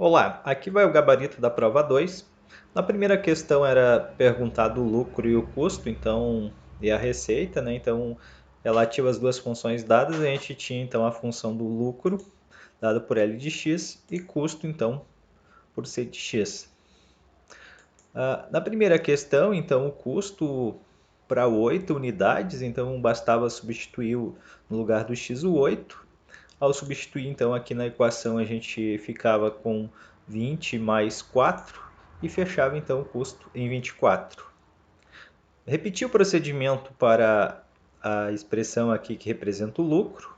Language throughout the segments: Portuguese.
Olá, aqui vai o gabarito da prova 2. Na primeira questão era perguntado o lucro e o custo, e a receita, né? Então, relativo às duas funções dadas, a gente tinha então a função do lucro, dada por L de x, e custo, então, por C de x. Na primeira questão, então, o custo para 8 unidades, então bastava substituir no lugar do x o 8. Ao substituir, então, aqui na equação a gente ficava com 20 mais 4 e fechava, então, o custo em 24. Repetir o procedimento para a expressão aqui que representa o lucro,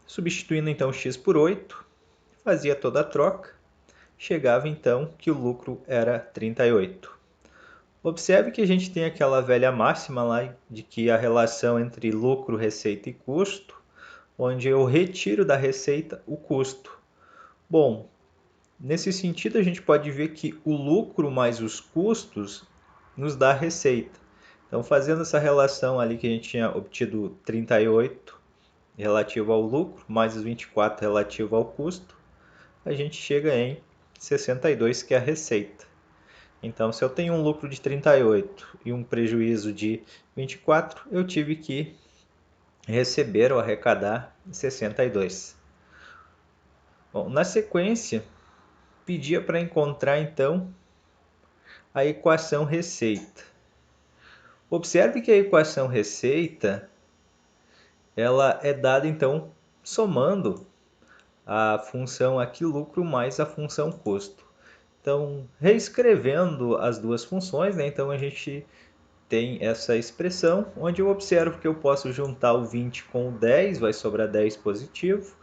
substituindo, então, x por 8, fazia toda a troca, chegava, então, que o lucro era 38. Observe que a gente tem aquela velha máxima lá de que a relação entre lucro, receita e custo, onde eu retiro da receita o custo. Bom, nesse sentido a gente pode ver que o lucro mais os custos nos dá a receita. Então, fazendo essa relação ali que a gente tinha obtido 38 relativo ao lucro, mais os 24 relativo ao custo, a gente chega em 62, que é a receita. Então, se eu tenho um lucro de 38 e um prejuízo de 24, eu tive que receber ou arrecadar 62. Bom, na sequência, pedia para encontrar então a equação receita. Observe que a equação receita ela é dada então somando a função aqui lucro mais a função custo. Então, reescrevendo as duas funções, né? Então a gente tem essa expressão, onde eu observo que eu posso juntar o 20 com o 10, vai sobrar 10 positivo,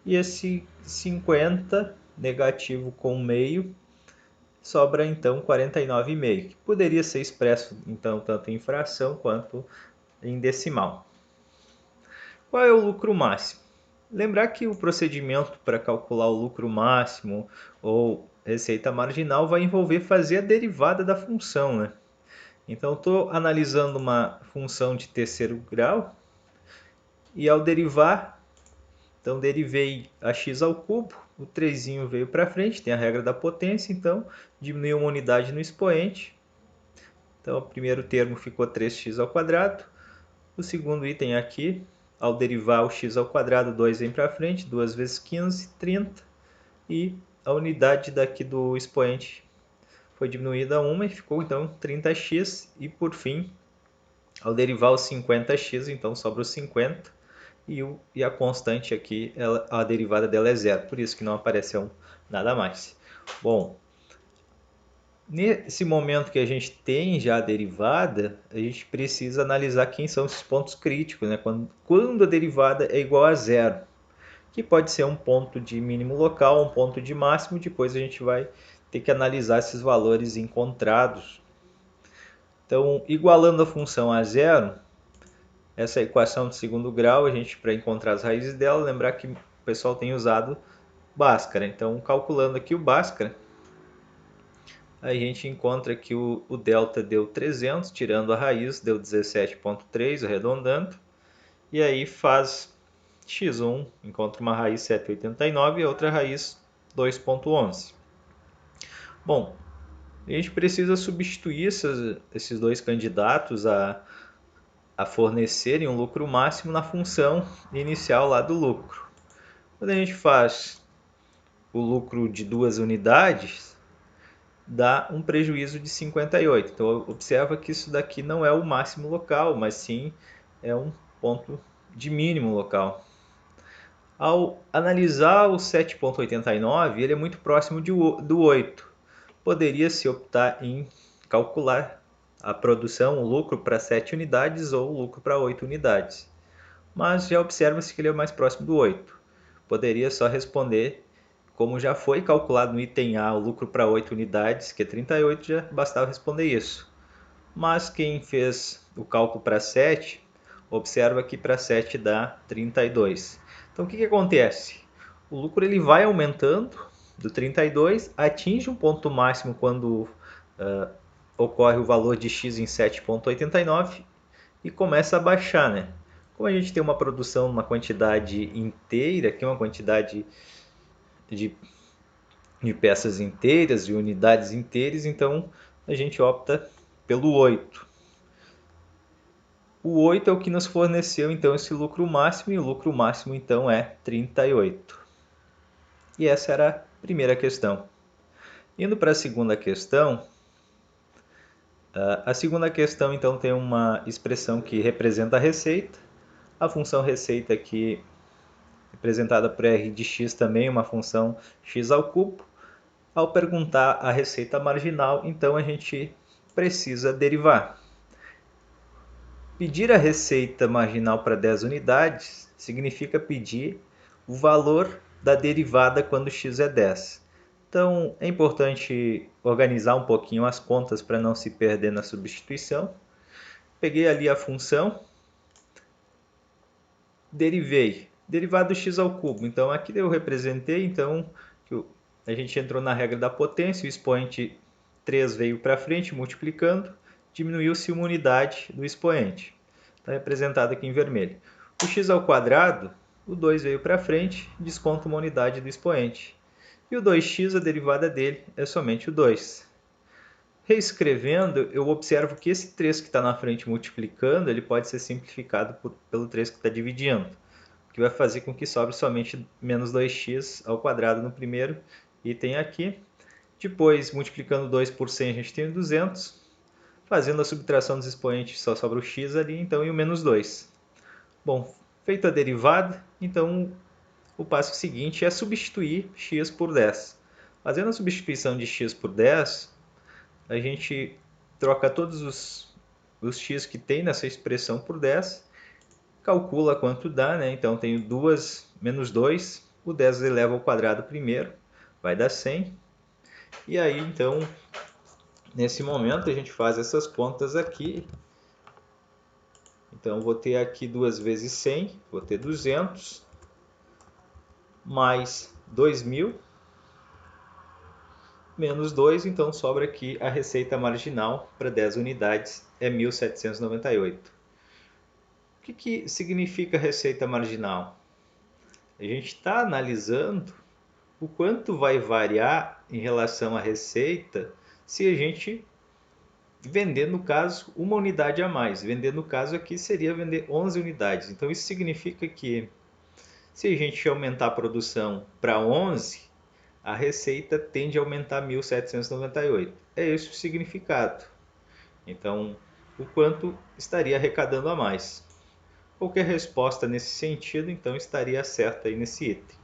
e esse 50 negativo com meio, sobra então 49,5, que poderia ser expresso então tanto em fração quanto em decimal. Qual é o lucro máximo? Lembrar que o procedimento para calcular o lucro máximo ou receita marginal vai envolver fazer a derivada da função, né? Então, estou analisando uma função de terceiro grau e ao derivar, então derivei a x ao cubo, o 3 veio para frente, tem a regra da potência, então diminui uma unidade no expoente. Então, o primeiro termo ficou 3x ao quadrado. O segundo item aqui, ao derivar o x ao quadrado, 2 vem para frente, 2 vezes 15, 30. E a unidade daqui do expoente foi diminuída a 1 e ficou então 30x. E por fim, ao derivar o 50x, então sobra o 50. E a constante aqui, a derivada dela é zero, por isso que não apareceu nada mais. Bom, nesse momento que a gente tem já a derivada, a gente precisa analisar quem são esses pontos críticos, né? Quando a derivada é igual a zero, que pode ser um ponto de mínimo local, um ponto de máximo, depois a gente vai ter que analisar esses valores encontrados. Então, igualando a função a zero, essa equação de segundo grau, a gente, para encontrar as raízes dela, lembrar que o pessoal tem usado Bhaskara. Então, calculando aqui o Bhaskara, a gente encontra que o delta deu 300, tirando a raiz, deu 17,3, arredondando. E aí faz x1, encontra uma raiz 7,89 e outra raiz 2,11. Bom, a gente precisa substituir esses dois candidatos a fornecerem um lucro máximo na função inicial lá do lucro. Quando a gente faz o lucro de 2 unidades, dá um prejuízo de 58. Então, observa que isso daqui não é o máximo local, mas sim é um ponto de mínimo local. Ao analisar o 7,89, ele é muito próximo do 8. Poderia-se optar em calcular a produção, o lucro para 7 unidades ou o lucro para 8 unidades. Mas já observa-se que ele é mais próximo do 8. Poderia só responder, como já foi calculado no item A o lucro para 8 unidades, que é 38, já bastava responder isso. Mas quem fez o cálculo para 7, observa que para 7 dá 32. Então o que acontece? O lucro ele vai aumentando do 32, atinge um ponto máximo quando ocorre o valor de x em 7,89 e começa a baixar, né? Como a gente tem uma produção, uma quantidade inteira, que é uma quantidade de de peças inteiras e unidades inteiras, então a gente opta pelo 8. O 8 é o que nos forneceu então esse lucro máximo, e o lucro máximo então é 38. E essa era a primeira questão. Indo para a segunda questão, a segunda questão então tem uma expressão que representa a receita. A função receita aqui representada por r de x também, uma função x ao cubo. Ao perguntar a receita marginal, então a gente precisa derivar. Pedir a receita marginal para 10 unidades significa pedir o valor da derivada quando x é 10. Então é importante organizar um pouquinho as contas para não se perder na substituição. Peguei ali a função, derivei, derivado x ao cubo. Então aqui eu representei, então a gente entrou na regra da potência, o expoente 3 veio para frente multiplicando, diminuiu-se uma unidade do expoente. Está representado aqui em vermelho. O x ao quadrado, o 2 veio para frente, desconta uma unidade do expoente. E o 2x, a derivada dele, é somente o 2. Reescrevendo, eu observo que esse 3 que está na frente multiplicando, ele pode ser simplificado pelo 3 que está dividindo, o que vai fazer com que sobre somente menos 2x ao quadrado no primeiro item aqui. Depois, multiplicando 2 por 100, a gente tem 200. Fazendo a subtração dos expoentes, só sobra o x ali, então, e o menos 2. Bom, feita a derivada, então o passo seguinte é substituir x por 10. Fazendo a substituição de x por 10, a gente troca todos os x que tem nessa expressão por 10, calcula quanto dá, né? Então tenho 2 menos 2, o 10 eleva ao quadrado primeiro, vai dar 100. E aí, então, nesse momento a gente faz essas contas aqui. Então vou ter aqui 2 vezes 100, vou ter 200, mais 2.000, menos 2, então sobra aqui a receita marginal para 10 unidades, é 1.798. O que significa receita marginal? A gente está analisando o quanto vai variar em relação à receita se a gente vender, no caso, uma unidade a mais. Vender, no caso, aqui seria vender 11 unidades. Então, isso significa que se a gente aumentar a produção para 11, a receita tende a aumentar 1.798. É esse o significado. Então, o quanto estaria arrecadando a mais. Qualquer resposta nesse sentido, então, estaria certa aí nesse item.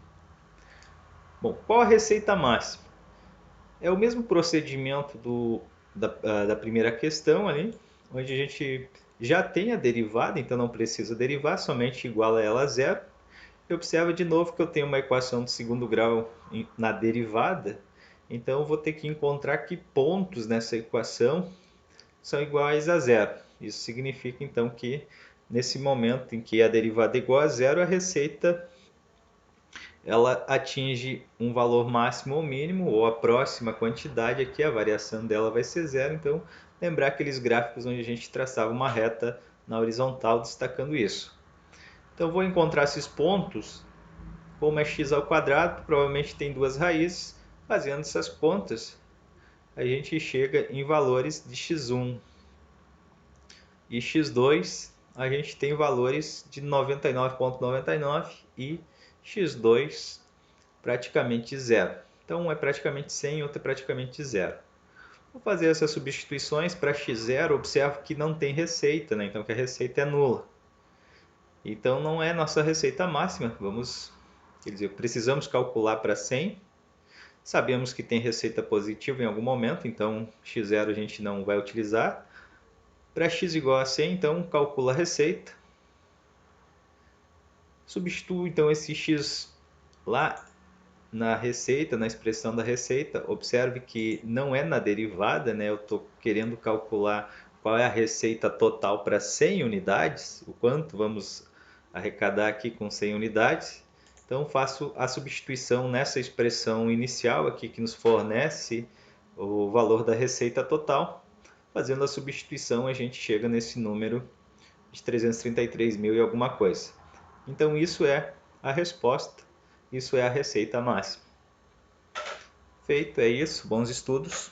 Bom, qual a receita máxima? É o mesmo procedimento da primeira questão ali, onde a gente já tem a derivada, então não precisa derivar, somente iguala ela a zero. E observa de novo que eu tenho uma equação de segundo grau na derivada, então eu vou ter que encontrar que pontos nessa equação são iguais a zero. Isso significa então que nesse momento em que a derivada é igual a zero, a receita ela atinge um valor máximo ou mínimo, ou a próxima quantidade aqui, a variação dela vai ser zero. Então, lembrar aqueles gráficos onde a gente traçava uma reta na horizontal destacando isso. Então, vou encontrar esses pontos, como é x ao quadrado, provavelmente tem duas raízes. Fazendo essas contas, a gente chega em valores de x1 e x2, a gente tem valores de 99,99 e x2 praticamente zero. Então, um é praticamente 100 e outro é praticamente zero. Vou fazer essas substituições para x0, observo que não tem receita, né? Então que a receita é nula. Então não é nossa receita máxima, quer dizer, precisamos calcular para 100. Sabemos que tem receita positiva em algum momento, então x0 a gente não vai utilizar. Para x igual a 100, então calcula a receita. Substituo então esse x lá na receita, na expressão da receita. Observe que não é na derivada, né? Eu estou querendo calcular qual é a receita total para 100 unidades, o quanto vamos arrecadar aqui com 100 unidades. Então faço a substituição nessa expressão inicial aqui que nos fornece o valor da receita total. Fazendo a substituição, a gente chega nesse número de 333 mil e alguma coisa. Então isso é a resposta, isso é a receita máxima. Feito, é isso. Bons estudos.